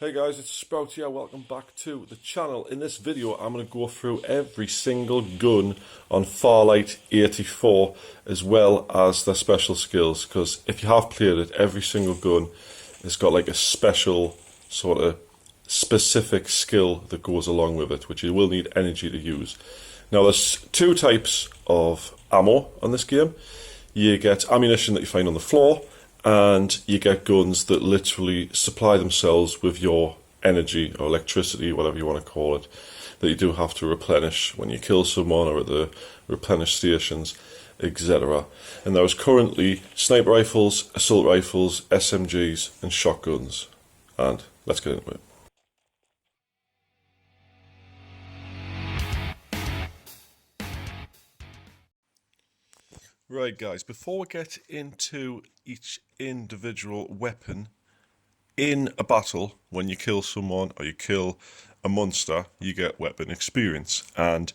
Hey guys, it's Sprout here, welcome back to the channel. In this video I'm going to go through every single gun on Farlight 84 as well as their special skills, because if you have played it, every single gun has got like a special sort of specific skill that goes along with it, which you will need energy to use. Now there's two types of ammo on this game. You get ammunition that you find on the floor, and you get guns that literally supply themselves with your energy or electricity, whatever you want to call it, that you do have to replenish when you kill someone or at the replenish stations, etc. And there is currently sniper rifles, assault rifles, SMGs and shotguns. And let's get into it. Right guys, before we get into each individual weapon, in a battle, when you kill someone or you kill a monster, you get weapon experience, and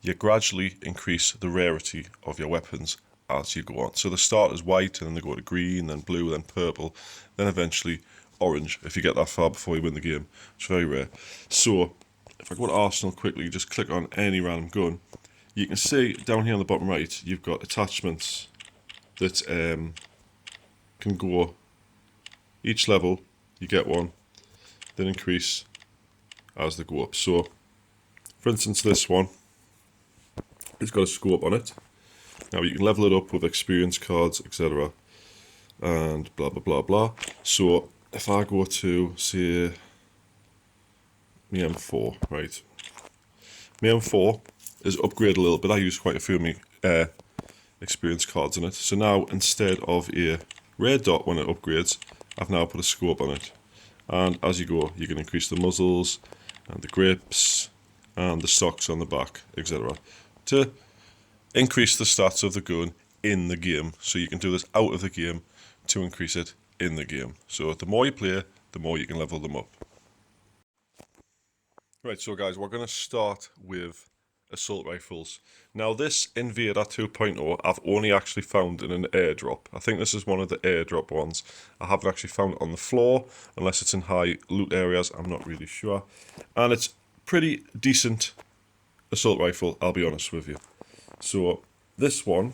you gradually increase the rarity of your weapons as you go on. So they start as white, and then they go to green, then blue, then purple, then eventually orange, if you get that far before you win the game. It's very rare. So, if I go to Arsenal quickly, just click on any random gun. You can see down here on the bottom right, you've got attachments that can go each level. You get one, then increase as they go up. So, for instance, this one, it's got a scope on it. Now you can level it up with experience cards, etc. and blah blah blah blah. So, if I go to, say, my M4, right? My M4 is upgraded a little bit. I use quite a few of my experience cards in it. So now, instead of a red dot when it upgrades, I've now put a scope on it. And as you go, you can increase the muzzles, and the grips, and the stocks on the back, etc. to increase the stats of the gun in the game. So you can do this out of the game to increase it in the game. So the more you play, the more you can level them up. Right, so guys, we're going to start with assault rifles. Now this Invader 2.0 I've only actually found in an airdrop. I think this is one of the airdrop ones. I haven't actually found it on the floor unless it's in high loot areas. I'm not really sure. And it's pretty decent assault rifle, I'll be honest with you. So this one,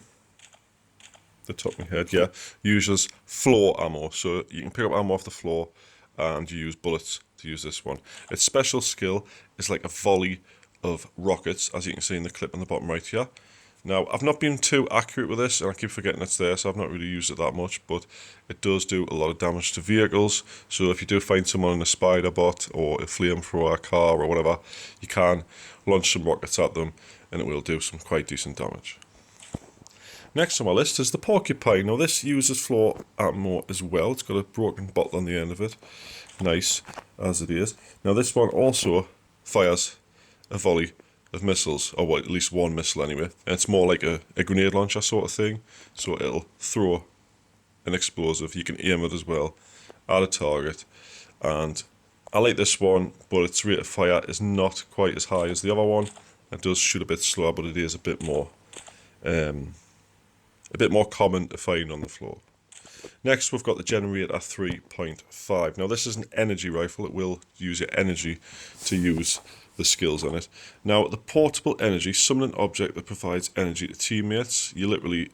the top of my head, yeah, uses floor ammo. So you can pick up ammo off the floor and you use bullets to use this one. Its special skill is like a volley of rockets, as you can see in the clip on the bottom right here. Now, I've not been too accurate with this, and I keep forgetting it's there, so I've not really used it that much, but it does do a lot of damage to vehicles. So if you do find someone in a spider bot or a flamethrower car or whatever, you can launch some rockets at them, and it will do some quite decent damage. Next on my list is the Porcupine. Now this uses floor ammo as well. It's got a broken bottle on the end of it. Nice, as it is. Now this one also fires a volley of missiles, or well, at least one missile anyway. And it's more like a grenade launcher sort of thing. So it'll throw an explosive. You can aim it as well at a target. And I like this one, but its rate of fire is not quite as high as the other one. It does shoot a bit slower, but it is a bit more common to find on the floor. Next, we've got the Generator 3.5. Now, this is an energy rifle. It will use your energy to use the skills on it. Now, the portable energy, summon an object that provides energy to teammates. You literally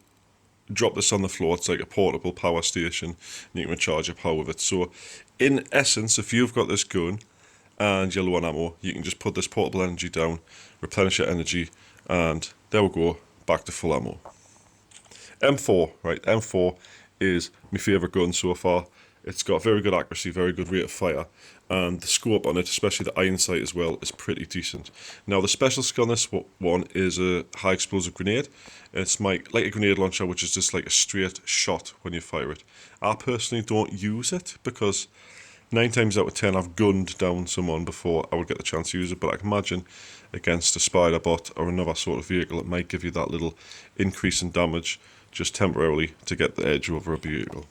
drop this on the floor. It's like a portable power station, and you can recharge your power with it. So, in essence, if you've got this gun and you're low on ammo, you can just put this portable energy down, replenish your energy, and there we go, back to full ammo. M4, right, M4 is my favourite gun so far. It's got very good accuracy, very good rate of fire, and the scope on it, especially the iron sight as well, is pretty decent. Now the special skill on this one is a high explosive grenade. It's like a grenade launcher, which is just like a straight shot when you fire it. I personally don't use it because 9 times out of 10 I've gunned down someone before I would get the chance to use it, but I can imagine against a spider bot or another sort of vehicle it might give you that little increase in damage just temporarily to get the edge over a vehicle.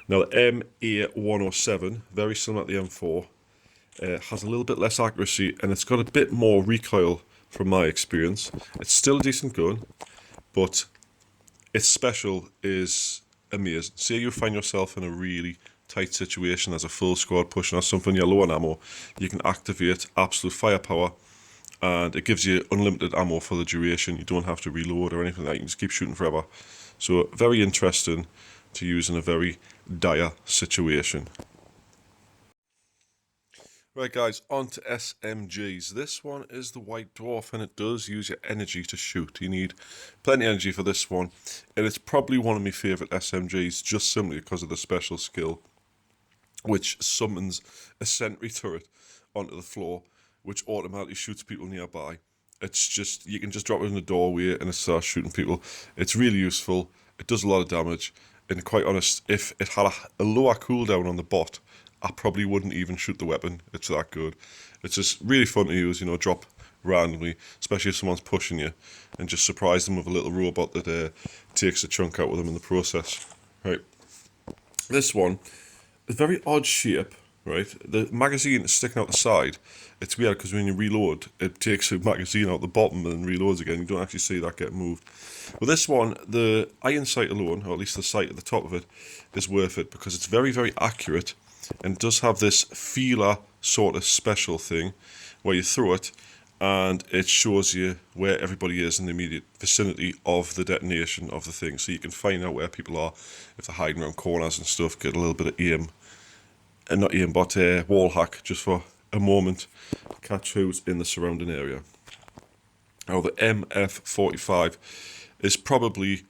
Now the MA107, very similar to the M4, has a little bit less accuracy and it's got a bit more recoil from my experience. It's still a decent gun, but its special is amazing. Say you find yourself in a really tight situation, there's a full squad pushing or something, you're low on ammo, you can activate absolute firepower, and it gives you unlimited ammo for the duration. You don't have to reload or anything like that, you can just keep shooting forever. So very interesting to use in a very dire situation. Right guys, on to SMGs. This one is the White Dwarf, and it does use your energy to shoot. You need plenty of energy for this one, and it's probably one of my favourite SMGs just simply because of the special skill which summons a sentry turret onto the floor, which automatically shoots people nearby. It's just, you can just drop it in the doorway and it starts shooting people. It's really useful, it does a lot of damage, and quite honest, if it had a lower cooldown on the bot, I probably wouldn't even shoot the weapon. It's that good. It's just really fun to use, you know, drop randomly, especially if someone's pushing you, and just surprise them with a little robot that takes a chunk out of them in the process. Right. This one, a very odd shape, right? The magazine is sticking out the side. It's weird because when you reload, it takes a magazine out the bottom and then reloads again. You don't actually see that get moved. With this one, the iron sight alone, or at least the sight at the top of it, is worth it because it's very, very accurate and does have this feeler sort of special thing where you throw it and it shows you where everybody is in the immediate vicinity of the detonation of the thing, so you can find out where people are if they're hiding around corners and stuff. Get a little bit of aim, and not aim but wall hack just for a moment, catch who's in the surrounding area. Now the MF45 is probably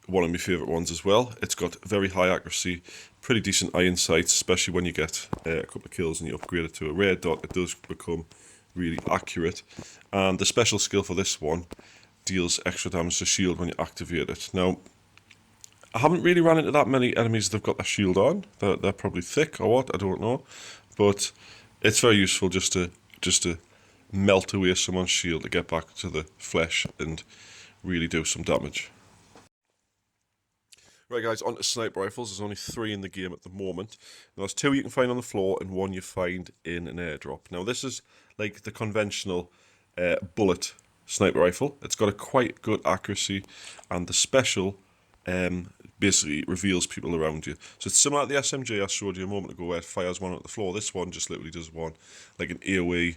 one of my favourite ones as well. It's got very high accuracy, pretty decent iron sights, especially when you get a couple of kills and you upgrade it to a red dot. It does become really accurate, and the special skill for this one deals extra damage to shield when you activate it. Now, I haven't really run into that many enemies that have got their shield on. They're probably thick or what, I don't know, but it's very useful just to melt away someone's shield to get back to the flesh and really do some damage. Right guys, on to sniper rifles. There's only 3 in the game at the moment. Now, there's 2 you can find on the floor and 1 you find in an airdrop. Now this is like the conventional bullet sniper rifle. It's got a quite good accuracy, and the special basically reveals people around you. So it's similar to the SMG I showed you a moment ago where it fires one at the floor. This one just literally does one, like an AoE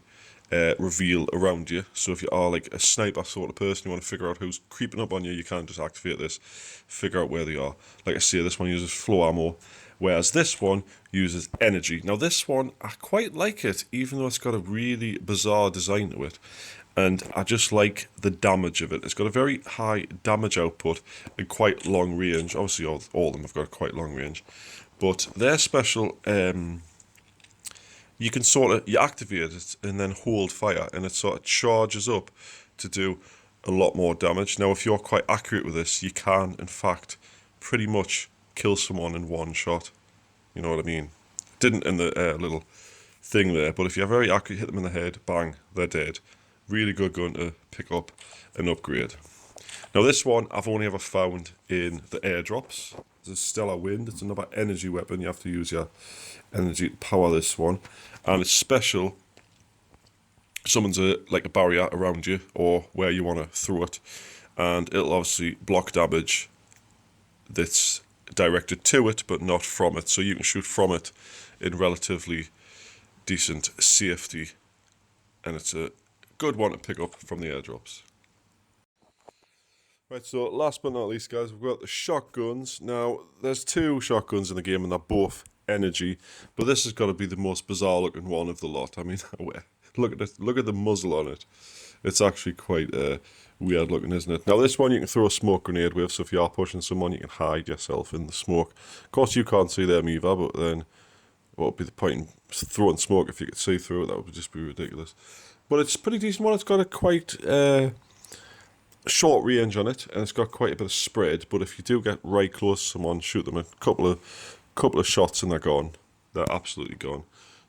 reveal around you. So if you are like a sniper sort of person, you want to figure out who's creeping up on you, you can't just activate this, figure out where they are. Like I say, this one uses floor ammo, whereas this one uses energy. Now this one, I quite like it, even though it's got a really bizarre design to it. And I just like the damage of it. It's got a very high damage output and quite long range. Obviously all of them have got quite long range, but they're special. You can you activate it and then hold fire, and it sort of charges up to do a lot more damage. Now, if you're quite accurate with this, you can, in fact, pretty much kill someone in one shot. You know what I mean? Didn't in the little thing there, but if you're very accurate, hit them in the head, bang, they're dead. Really good gun to pick up and upgrade. Now, this one I've only ever found in the airdrops. There's a Stellar Wind. It's another energy weapon. You have to use your energy to power this one, and it's special. Summons like a barrier around you or where you want to throw it, and it'll obviously block damage that's directed to it but not from it, so you can shoot from it in relatively decent safety, and it's a good one to pick up from the airdrops. Right, so last but not least, guys, we've got the shotguns. Now, there's 2 shotguns in the game, and they're both energy, but this has got to be the most bizarre looking one of the lot. I mean, look at this, look at the muzzle on it. It's actually quite weird looking, isn't it? Now, this one you can throw a smoke grenade with, so if you are pushing someone, you can hide yourself in the smoke. Of course, you can't see them either, but then what would be the point in throwing smoke if you could see through it? That would just be ridiculous. But it's a pretty decent one. It's got a quite short range on it, and it's got quite a bit of spread, but if you do get right close to someone, shoot them a couple of shots and they're gone. They're absolutely gone.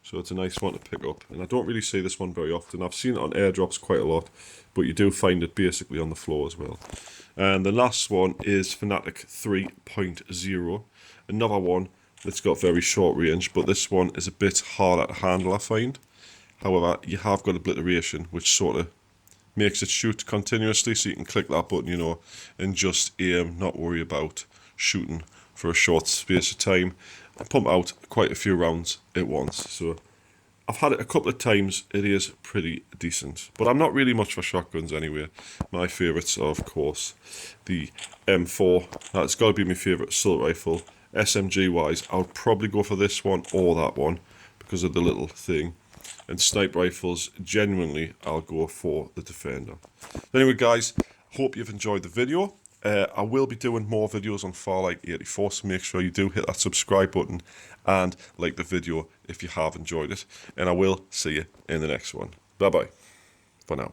So it's a nice one to pick up, and I don't really see this one very often. I've seen it on airdrops quite a lot, but you do find it basically on the floor as well. And the last one is Fnatic 3.0, another one that's got very short range, but this one is a bit harder to handle, I find. However, you have got obliteration, which sort of makes it shoot continuously, so you can click that button, you know, and just aim, not worry about shooting for a short space of time. and pump out quite a few rounds at once. So I've had it a couple of times. It is pretty decent, but I'm not really much for shotguns anyway. My favourites are, of course, the M4. That's got to be my favourite assault rifle. SMG wise, I'll probably go for this one or that one because of the little thing. And sniper rifles, genuinely, I'll go for the Defender. Anyway, guys, hope you've enjoyed the video. I will be doing more videos on Farlight 84, so make sure you do hit that subscribe button and like the video if you have enjoyed it. And I will see you in the next one. Bye-bye for now.